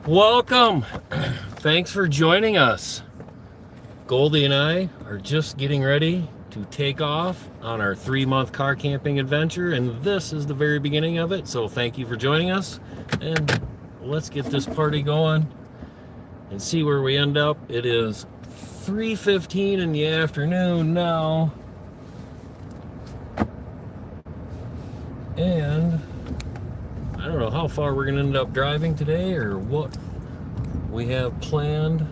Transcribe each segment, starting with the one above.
Welcome. Thanks for joining us. Goldie and I are just getting ready to take off on our 3-month car camping adventure, and this is the very beginning of it. So thank you for joining us, and let's get this party going and see where we end up. It is 3:15 in the afternoon now, and I don't know how far we're going to end up driving today or what we have planned.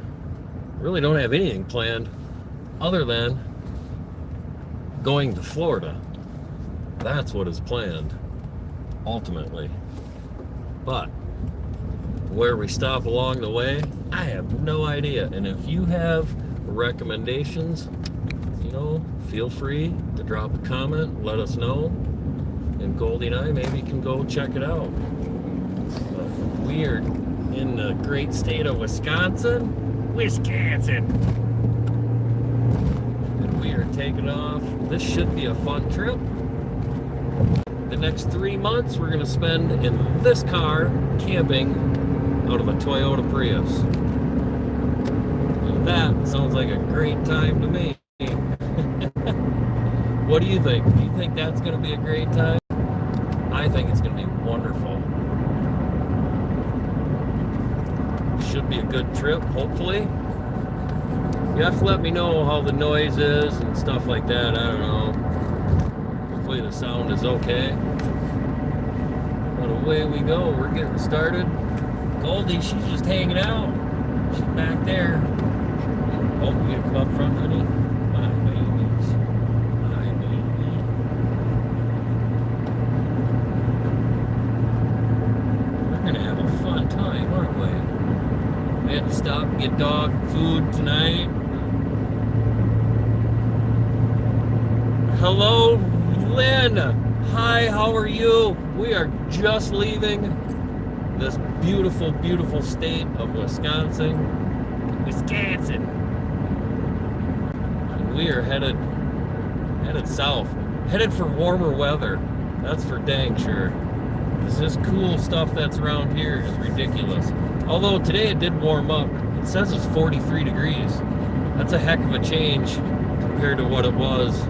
Really don't have anything planned other than going to Florida. That's what is planned, ultimately. But where we stop along the way, I have no idea. And if you have recommendations, feel free to drop a comment, let us know. And Goldie and I maybe can go check it out. But we are in the great state of Wisconsin. And we are taking off. This should be a fun trip. The next 3 months we're going to spend in this car camping out of a Toyota Prius. And that sounds like a great time to me. What do you think? Do you think that's going to be a great time? I think it's going to be wonderful. Should be a good trip, hopefully. You have to let me know how the noise is and stuff like that. I don't know. Hopefully the sound is okay. But away we go. We're getting started. Goldie, she's just hanging out. She's back there. Oh, you gonna come up front, honey? My babies. My baby. We're gonna have a fun time, aren't we? We had to stop and get dog food tonight. Hello, Lynn. Hi, how are you? We are just leaving this beautiful, beautiful state of Wisconsin. And we are headed south. Headed for warmer weather. That's for dang sure. Because this cool stuff that's around here is ridiculous. Although today it did warm up. It says it's 43 degrees. That's a heck of a change compared to what it was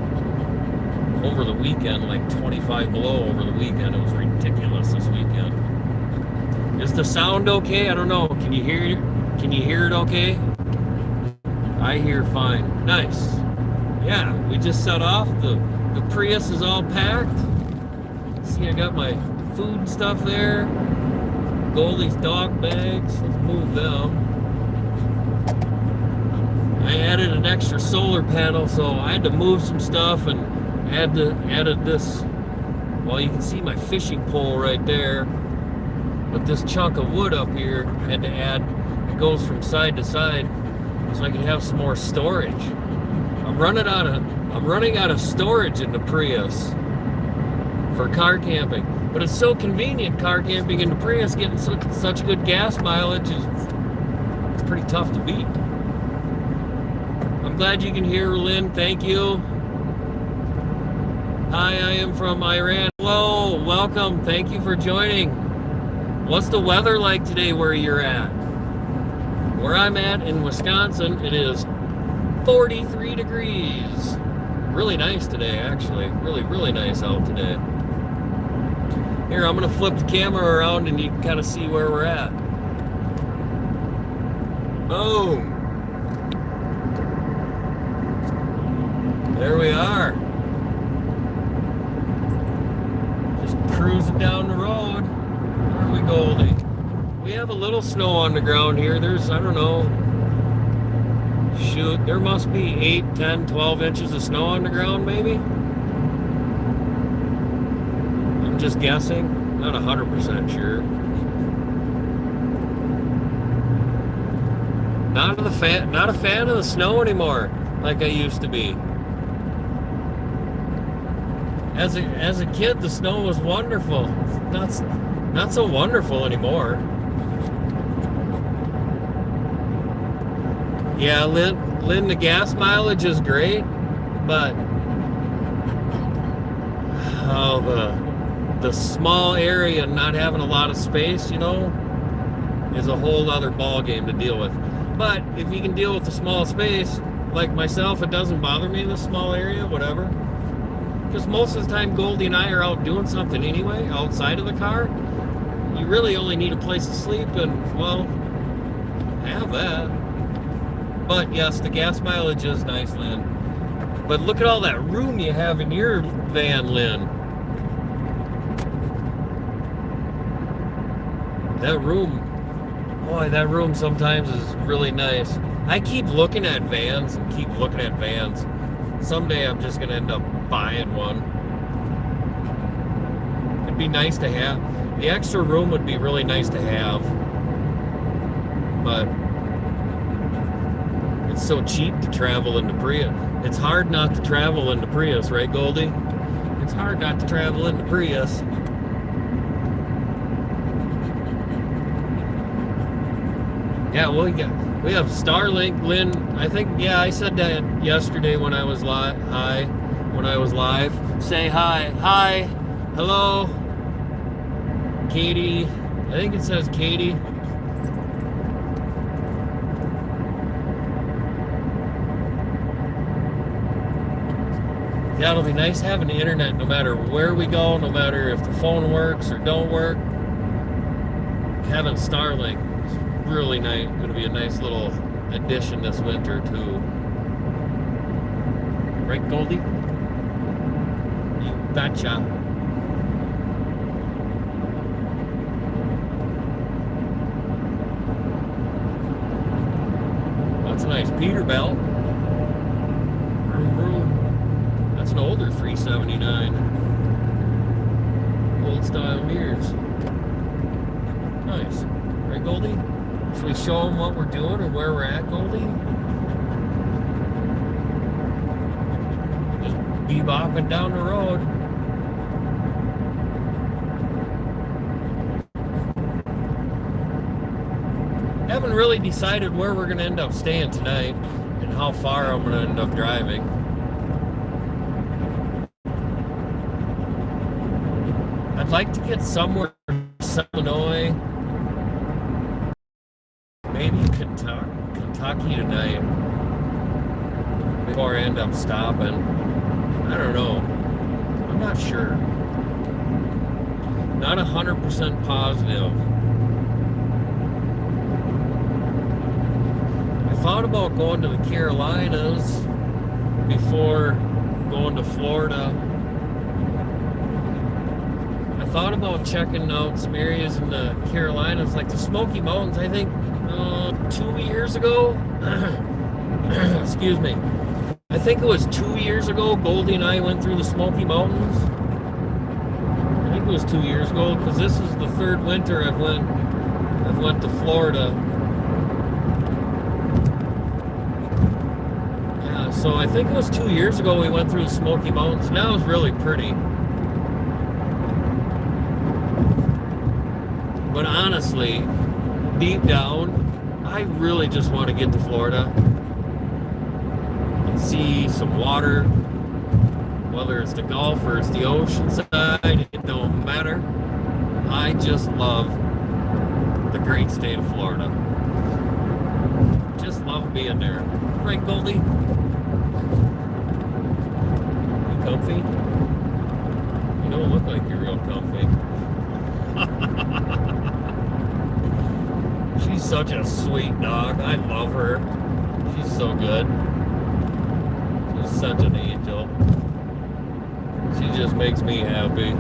over the weekend, like 25 below over the weekend. It was ridiculous this weekend. Is the sound okay? I don't know. Can you hear it okay? I hear fine. Nice. Yeah, we just set off. The Prius is all packed. See, I got my food and stuff there. Goldie's dog bags. Let's move them. I added an extra solar panel, so I had to move some stuff and added this. Well, you can see my fishing pole right there. But this chunk of wood up here I had to add. It goes from side to side so I can have some more storage. I'm running out of storage in the Prius for car camping. But it's so convenient car camping in the Prius, getting such good gas mileage. It's pretty tough to beat. I'm glad you can hear Lynn. Thank you. Hi, I am from Iran. Hello, welcome. Thank you for joining. What's the weather like today where you're at? Where I'm at in Wisconsin, it is 43 degrees. Really nice today, actually. Really, really nice out today. Here, I'm going to flip the camera around and you can kind of see where we're at. Boom. There we are. Just cruising down the road. Where are we, Goldie? We have a little snow on the ground here. There's, I don't know, shoot, there must be 8, 10, 12 inches of snow on the ground, maybe? I'm just guessing. Not 100% sure. Not a fan of the snow anymore, like I used to be. As a kid, the snow was wonderful. Not so wonderful anymore. Yeah, Lynn, the gas mileage is great, but the small area and not having a lot of space, is a whole other ball game to deal with. But if you can deal with the small space, like myself, it doesn't bother me in the small area, whatever. Because most of the time, Goldie and I are out doing something anyway, outside of the car. You really only need a place to sleep and, well, have that. But yes, the gas mileage is nice, Lynn. But look at all that room you have in your van, Lynn. That room, boy, that room sometimes is really nice. I keep looking at vans and keep looking at vans. Someday I'm just going to end up buying one. It'd be nice to have. The extra room would be really nice to have. But it's so cheap to travel into Prius. It's hard not to travel into Prius, right, Goldie? It's hard not to travel into Prius. Yeah, well, we have Starlink, Lynn. I think, yeah, I said that yesterday when I was live. Hi, when I was live. Say hi, hi, hello, Katie. I think it says Katie. Yeah, it'll be nice having the internet no matter where we go, no matter if the phone works or don't work. Having Starlink is really nice. Going to be a nice little addition this winter too. Right, Goldie? You betcha. That's a nice Peterbilt. Vroom, vroom. That's an older 379. Old style mirrors. Nice. Right, Goldie? Should we show them what we're doing or where we're at, Goldie? Just bebopping down the road. Haven't really decided where we're going to end up staying tonight and how far I'm going to end up driving. I'd like to get somewhere in Illinois, maybe Kentucky tonight before I end up stopping. I don't know. I'm not sure. Not 100% positive. I thought about going to the Carolinas before going to Florida. I thought about checking out some areas in the Carolinas, like the Smoky Mountains, I think 2 years ago. Excuse me. I think it was 2 years ago, Goldie and I went through the Smoky Mountains. I think it was 2 years ago, because this is the third winter I've went to Florida. Yeah, so I think it was 2 years ago we went through the Smoky Mountains, and that was really pretty. But honestly, deep down, I really just want to get to Florida and see some water, whether it's the Gulf or it's the ocean side, it don't matter. I just love the great state of Florida. Just love being there. Right, Goldie? You comfy? You don't look like you're real comfy. She's such a sweet dog. I love her. She's so good. She's such an angel. She just makes me happy.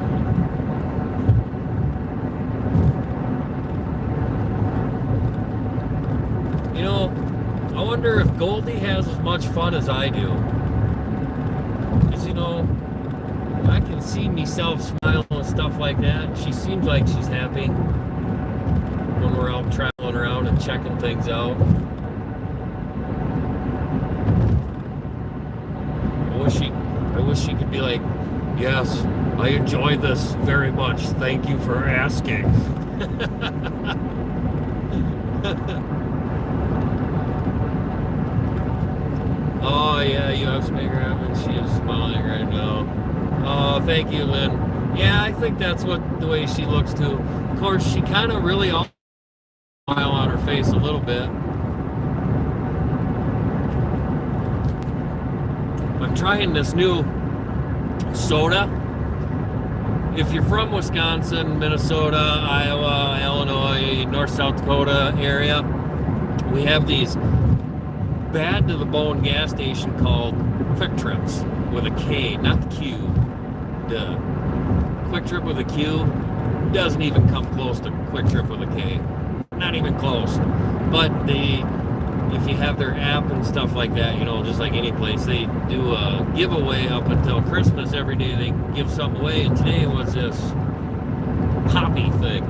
You know, I wonder if Goldie has as much fun as I do. Because, you know, I can see myself smiling and stuff like that. She seems like she's happy when we're out traveling around and checking things out. I wish she could be like, yes, I enjoy this very much. Thank you for asking. Oh yeah, you have some and she is smiling right now. Oh, thank you, Lynn. Yeah, I think that's what the way she looks too. Of course, she kind of really all smile face a little bit. I'm trying this new soda. If you're from Wisconsin, Minnesota, Iowa, Illinois, North South Dakota area, we have these bad to the bone gas station called Quick Trips with a K, not the Q. Duh. Quick Trip with a Q doesn't even come close to Quick Trip with a K. Not even close. But if you have their app and stuff like that, you know, just like any place, they do a giveaway up until Christmas. Every day they give something away, and today was this poppy thing.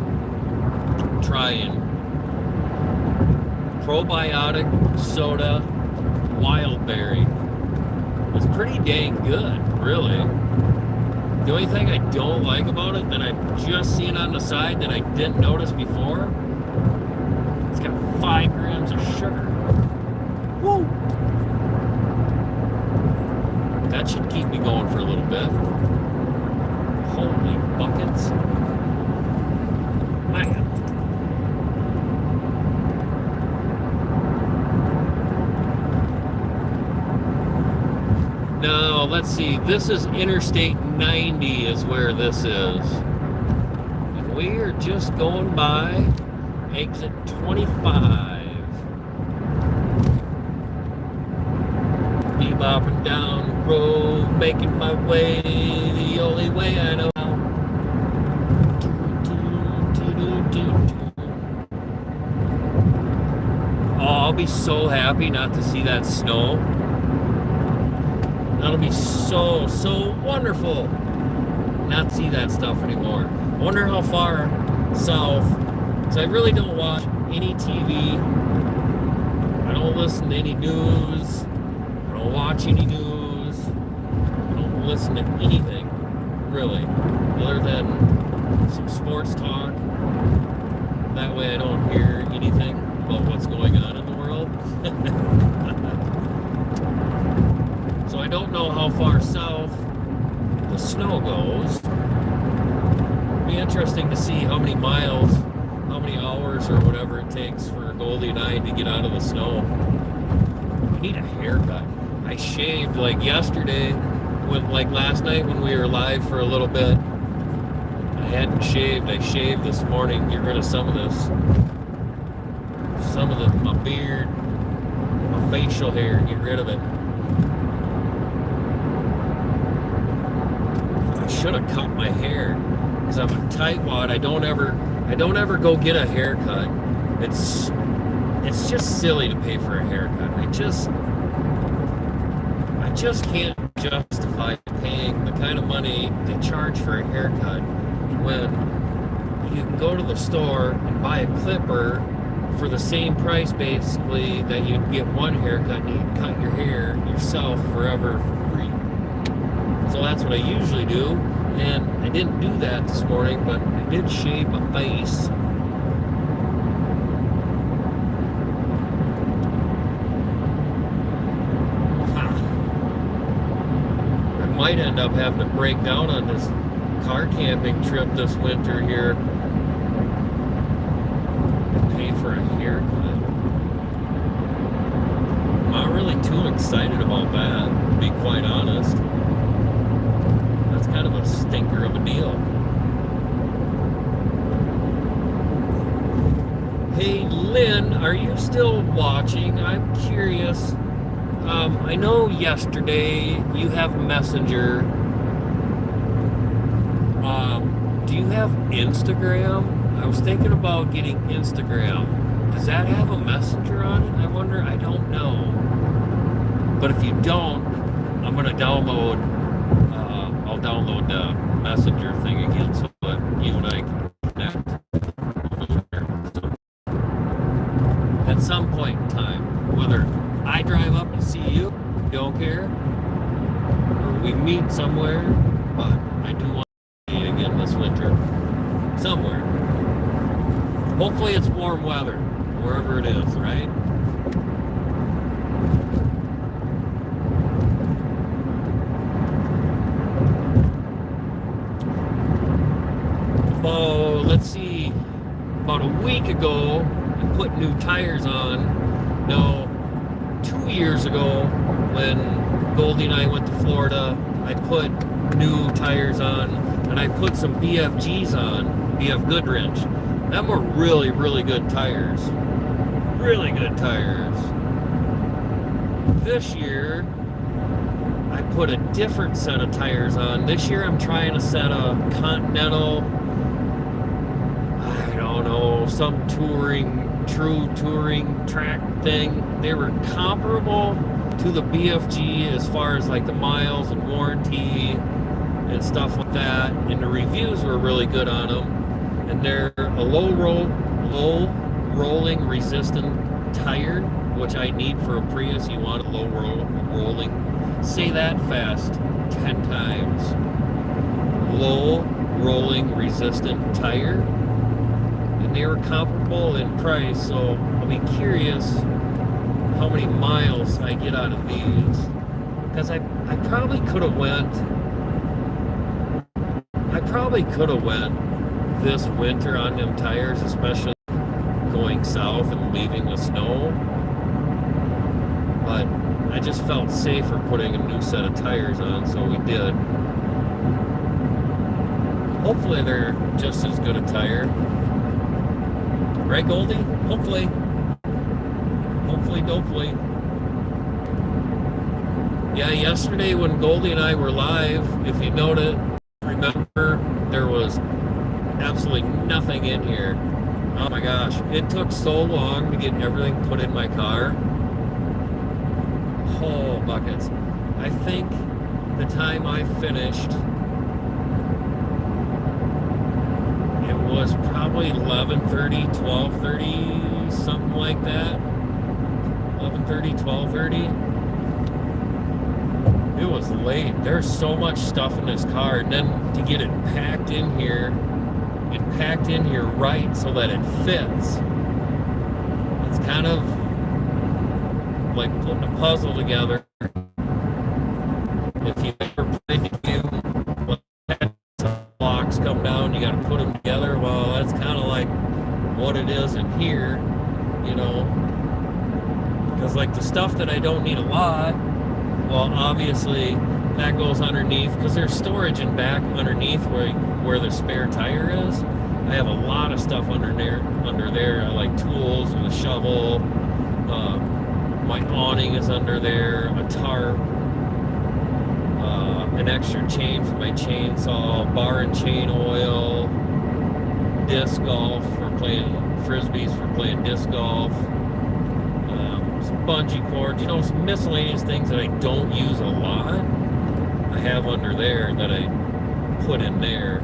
Trying probiotic soda wild berry. It's pretty dang good, really. The only thing I don't like about it that I've just seen on the side that I didn't notice before, it's got 5 grams of sugar. Woo! That should keep me going for a little bit. Holy buckets. Man. Now, let's see. This is Interstate 90 is where this is. And we are just going by exit 25. Bebopping down the road, making my way the only way I know how. Oh, I'll be so happy not to see that snow. That'll be so, so wonderful not to see that stuff anymore. I wonder how far south, because I really don't watch any TV. I don't listen to any news. I don't watch any news. I don't listen to anything, really, other than some sports talk. That way I don't hear anything about what's going on in the world. So I don't know how far south the snow goes. It'll be interesting to see how many miles, how many hours or whatever it takes for Goldie and I to get out of the snow. I need a haircut. I shaved like yesterday, like last night when we were live for a little bit. I hadn't shaved. I shaved this morning, get rid of some of this. My beard, my facial hair, get rid of it. I should have cut my hair because I'm a tightwad. I don't ever go get a haircut. It's just silly to pay for a haircut. I just can't justify paying the kind of money they charge for a haircut when you can go to the store and buy a clipper for the same price basically that you'd get one haircut, and you can cut your hair yourself forever for free. So that's what I usually do, and I didn't do that this morning, but I did shave my face. I might end up having to break down on this car camping trip this winter here. Pay for a haircut. I'm not really too excited about that, to be quite honest. That's kind of a stinker of a deal. Hey Lynn, are you still watching? I'm curious. I know yesterday you have Messenger. Do you have Instagram? I was thinking about getting Instagram. Does that have a messenger on it? I wonder. I don't know. But if you don't, I'm going to download, I'll download the messenger thing again so that you and I can connect. At some point in time, whether I drive up and see you, don't care, or we meet somewhere, but I do want to meet again this winter. Somewhere. Hopefully it's warm weather, wherever it is, right? Oh, let's see. About a week ago, and put new tires on. Now, 2 years ago, when Goldie and I went to Florida, I put new tires on, and I put some BFGs on, BF Goodrich. Them were really, really good tires. Really good tires. This year, I put a different set of tires on. This year, I'm trying a set of Continental, I don't know, some true touring track thing. They were comparable to the BFG as far as like the miles and warranty and stuff like that. And the reviews were really good on them. And they're a low rolling resistant tire, which I need for a Prius. You want a low rolling. Say that fast 10 times. Low rolling resistant tire. And they were comparable in price, so I'll be curious how many miles I get out of these. Because I probably could have went this winter on them tires, especially going south and leaving the snow. But I just felt safer putting a new set of tires on, so we did. Hopefully they're just as good a tire. Right, Goldie? Hopefully. Hopefully. Yeah, yesterday when Goldie and I were live, if you remember, there was absolutely nothing in here. Oh my gosh, it took so long to get everything put in my car. Whole buckets. I think the time I finished, it was probably 11:30, 12:30, something like that. 11:30, 12:30. It was late. There's so much stuff in this car, and then to get it packed in here right so that it fits. It's kind of like putting a puzzle together. If you ever played the game, when blocks come down, you got to put them together. Well, that's kind of like what it is in here, you know. Because like the stuff that I don't need a lot, well, obviously that goes underneath, because there's storage in back underneath where the spare tire is. I have a lot of stuff under there. I like tools and a shovel. My awning is under there, a tarp, an extra chain for my chainsaw, bar and chain oil, disc golf for playing frisbees for playing disc golf, some bungee cords, you know, some miscellaneous things that I don't use a lot. I have under there that I put in there.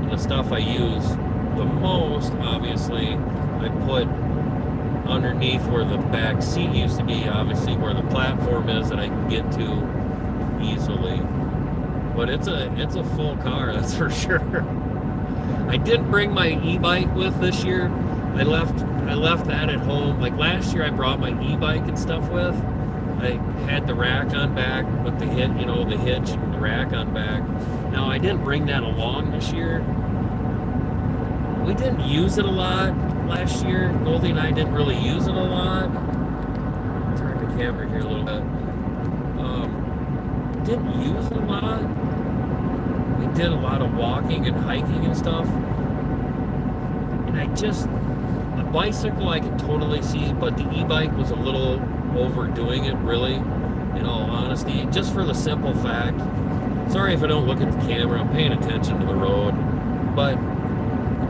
And the stuff I use the most, obviously, I put underneath where the back seat used to be, obviously where the platform is that I can get to easily. But it's a full car, that's for sure. I didn't bring my e-bike with this year. I left that at home. Like last year I brought my e-bike and stuff with. I had the rack on back with the hitch, you know, the hitch and the rack on back. Now I didn't bring that along this year. We didn't use it a lot last year. Goldie and I didn't really use it a lot. Turn the camera here a little bit. Didn't use it a lot. We did a lot of walking and hiking and stuff. And a bicycle I could totally see, but the e-bike was a little overdoing it, really, in all honesty. Just for the simple fact, sorry if I don't look at the camera, I'm paying attention to the road, but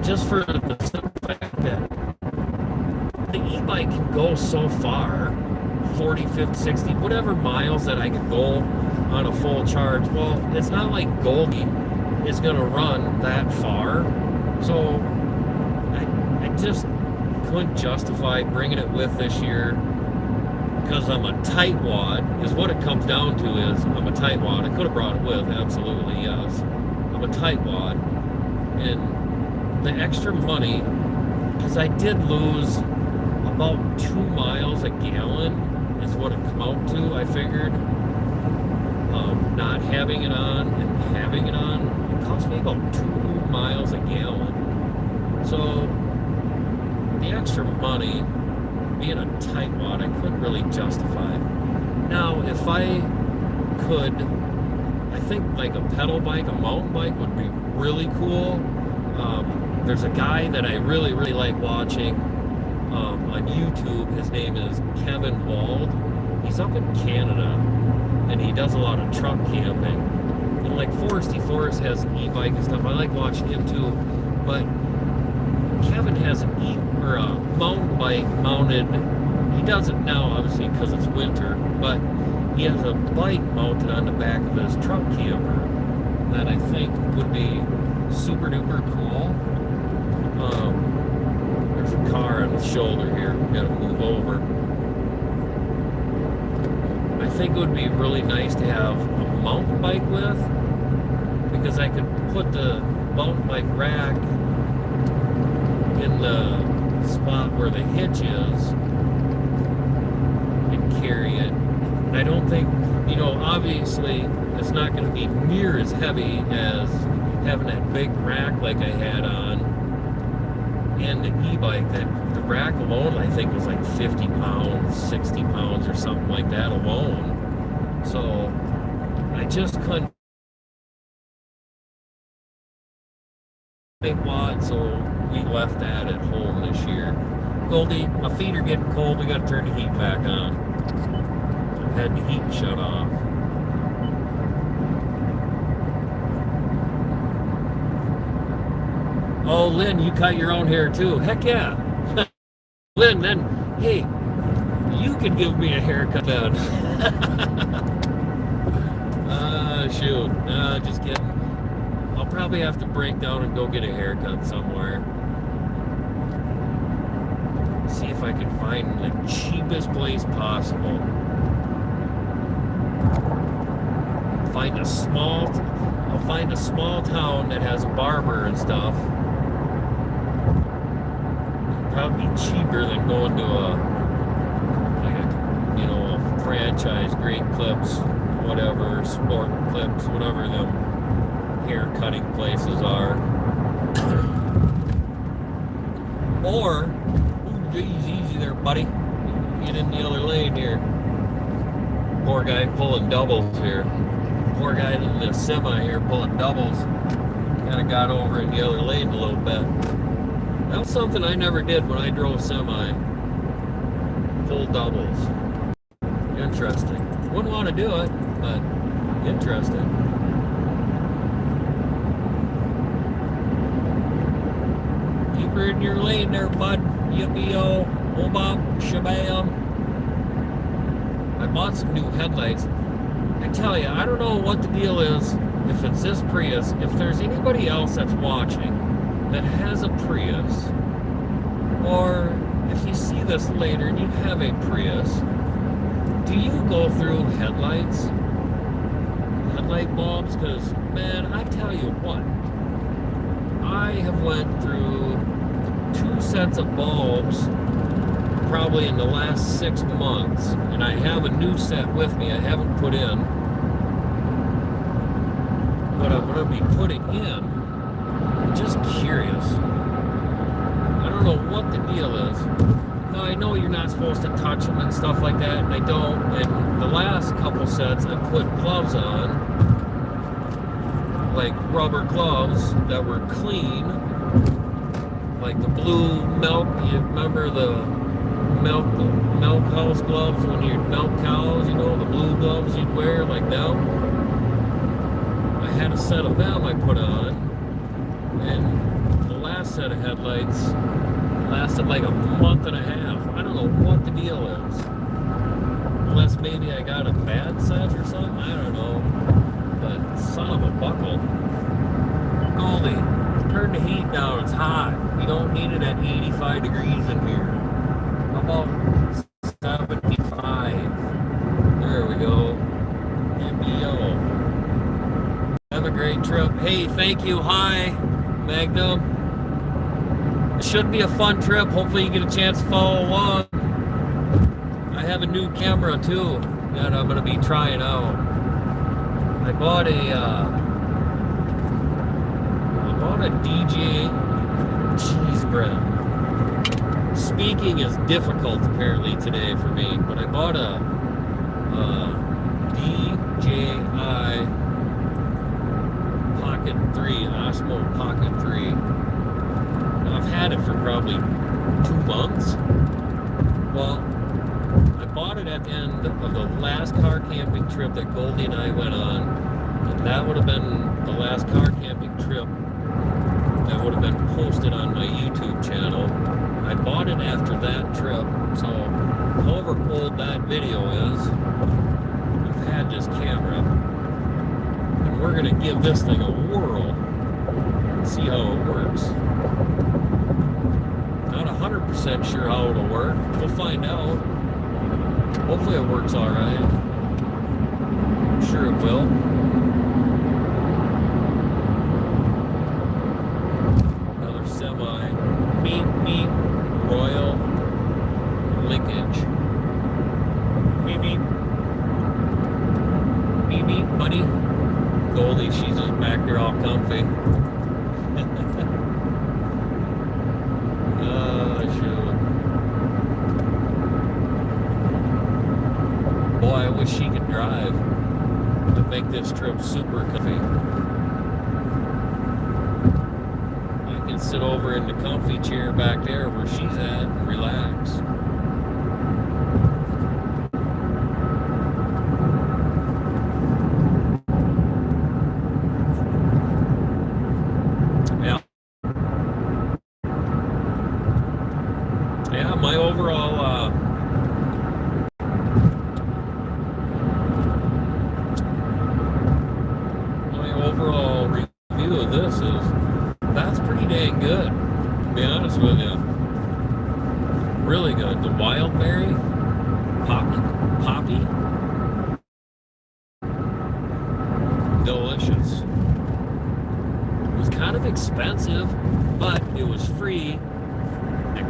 just for the simple fact that the e-bike can go so far, 40, 50, 60, whatever miles that I could go on a full charge. Well, it's not like Goldie is going to run that far, so I just couldn't justify bringing it with this year, because I'm a tightwad, is what it comes down to. Is I'm a tightwad. I could have brought it with, absolutely, yes. I'm a tightwad, and the extra money, because I did lose about 2 miles a gallon is what it come out to, I figured. Not having it on and having it on, it cost me about 2 miles a gallon. So the extra money, being a tightwad, I couldn't really justify. Now, if I could, I think like a pedal bike, a mountain bike would be really cool. There's a guy that I really, really like watching on YouTube. His name is Kevin Wald. He's up in Canada, and he does a lot of truck camping. And like Foresty Forest has an e-bike and stuff. I like watching him too. But Kevin has a mountain bike mounted. He does it now, obviously, because it's winter. But he has a bike mounted on the back of his truck camper that I think would be super duper cool. There's a car on the shoulder here. We gotta move over. I think it would be really nice to have a mountain bike with, because I could put the mountain bike rack in the spot where the hitch is and carry it. And I don't think, obviously it's not going to be near as heavy as having that big rack like I had on and the e-bike. That the rack alone, I think, was like 50 pounds, 60 pounds or something like that alone. So I just couldn't think what, so we left that at home this year. Goldie, my feet are getting cold. We got to turn the heat back on. I've had the heat shut off. Oh, Lynn, you cut your own hair too. Heck yeah. Lynn, then, hey, you could give me a haircut then. Shoot. Just kidding. I'll probably have to break down and go get a haircut somewhere. See if I can find the cheapest place possible. I'll find a small town that has a barber and stuff. Probably be cheaper than going to a franchise, Great Clips, whatever, Sport Clips, whatever them hair cutting places are. Or, ooh, geez, easy there, buddy. Get in the other lane here. Poor guy pulling doubles here. Poor guy in the semi here pulling doubles. Kind of got over in the other lane a little bit. That was something I never did when I drove semi. Pull doubles. Interesting. Wouldn't want to do it, but interesting. Keep her in your lane there, bud. Yippee-oh, oh-bop, shabam. I bought some new headlights. I tell you, I don't know what the deal is, if it's this Prius, if there's anybody else that's watching that has a Prius, or if you see this later and you have a Prius, do you go through headlight bulbs? Because, man, I tell you what, I have went through 2 sets of bulbs probably in the last 6 months, and I have a new set with me I haven't put in, but I'm going to be putting in. I'm just curious. I don't know what the deal is. Now, I know you're not supposed to touch them and stuff like that, and I don't. And the last couple sets, I put gloves on, like rubber gloves that were clean, like the blue milk. You remember the milk house gloves when you milk cows? The blue gloves you'd wear, like them. I had a set of them I put on, and the last set of headlights lasted like a month and a half. I don't know what the deal is. Unless maybe I got a bad set or something. I don't know. But son of a buckle. Goldie, turn the heat down. It's hot. We don't need it at 85 degrees in here. How about 75? There we go. Yippee-yo. Have a great trip. Hey, thank you. Hi, Magnum. It should be a fun trip. Hopefully you get a chance to follow along. I have a new camera too that I'm going to be trying out. I bought a DJ cheese bread. Speaking is difficult apparently today for me, but I bought a DJI Pocket 3, Osmo Pocket 3. Now I've had it for probably 2 months. Well, I bought it at the end of the last car camping trip that Goldie and I went on, and that would have been the last car camping trip that would have been posted on my YouTube channel. I bought it after that trip, so however old that video is, I've had this camera, and we're gonna give this thing a whirl and see how it works. Not 100% sure how it'll work. We'll find out. Hopefully it works all right. I'm sure it will. Another semi. Meet, Royal linkage. Meet, buddy. Goldie, she's just back there all comfy. Shoot. Boy, I wish she could drive to make this trip super comfy. I can sit over in the comfy chair back there where she's at and relax. Yeah, my overall review of this is that's pretty dang good, to be honest with you. Really good. The wild berry, poppy, delicious. It was kind of expensive, but it was free.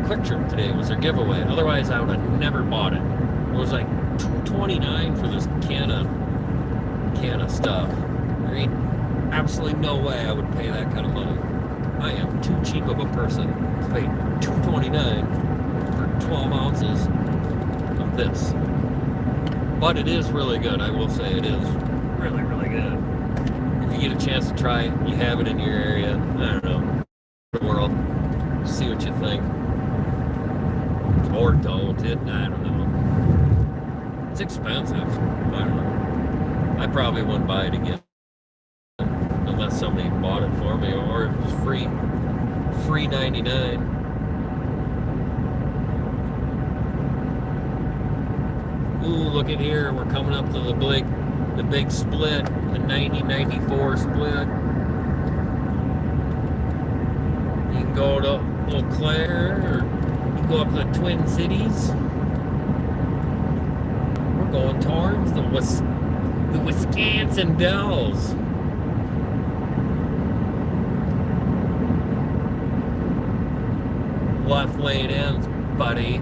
Quick Trip today was their giveaway. Otherwise, I would have never bought it. It was like $2.29 for this can of stuff. There ain't absolutely no way I would pay that kind of money. I am too cheap of a person to pay $2.29 for 12 ounces of this. But it is really good. I will say it is really, really good. If you get a chance to try it, you have it in your area. I don't know. The world. See what you think. Or don't it, I don't know. It's expensive. I don't know. I probably wouldn't buy it again unless somebody bought it for me, or if it was free 99. Ooh, look at here, we're coming up to the big split, the 90-94 split. You can go to Eau Claire, or go up to the Twin Cities. We're going towards the Wisconsin Dells. Left lane ends, buddy.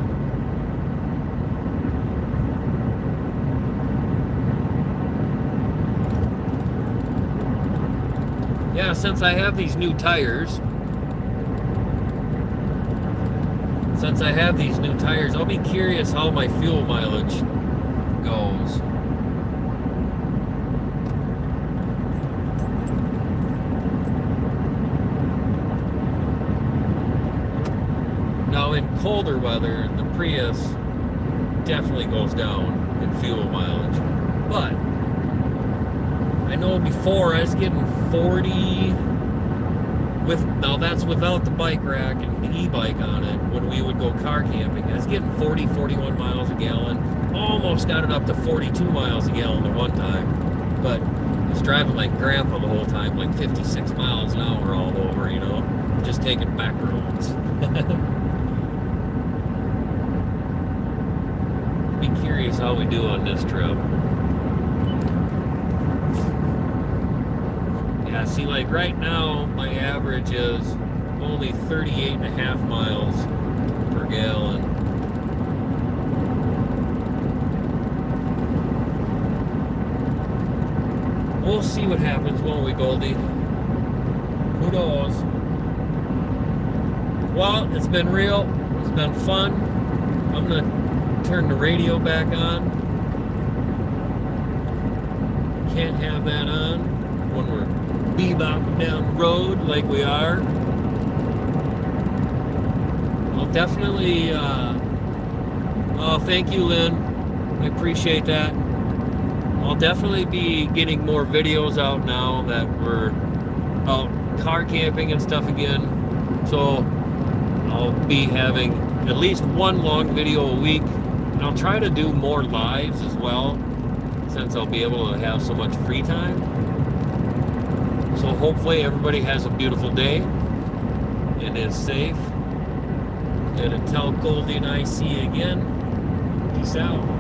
Yeah, since I have these new tires, I'll be curious how my fuel mileage goes. Now, in colder weather, the Prius definitely goes down in fuel mileage. But I know before I was getting 40 now that's without the bike rack and the e-bike on it. When we would go car camping, I was getting 41 miles a gallon. Almost got it up to 42 miles a gallon the one time. But I was driving like grandpa the whole time, like 56 miles an hour all over, you know, just taking back roads. Be curious how we do on this trip. Yeah, see, like right now, my average is only 38.5 miles per gallon. We'll see what happens, won't we, Goldie? Who knows? Well, it's been real. It's been fun. I'm gonna turn the radio back on. Can't have that on when we're bebopping down the road like we are. I'll definitely, oh, thank you, Lynn. I appreciate that. I'll definitely be getting more videos out now that we're out car camping and stuff again. So I'll be having at least one long video a week. And I'll try to do more lives as well, since I'll be able to have so much free time. So hopefully everybody has a beautiful day and is safe. And until Goldie and I see you again, peace out.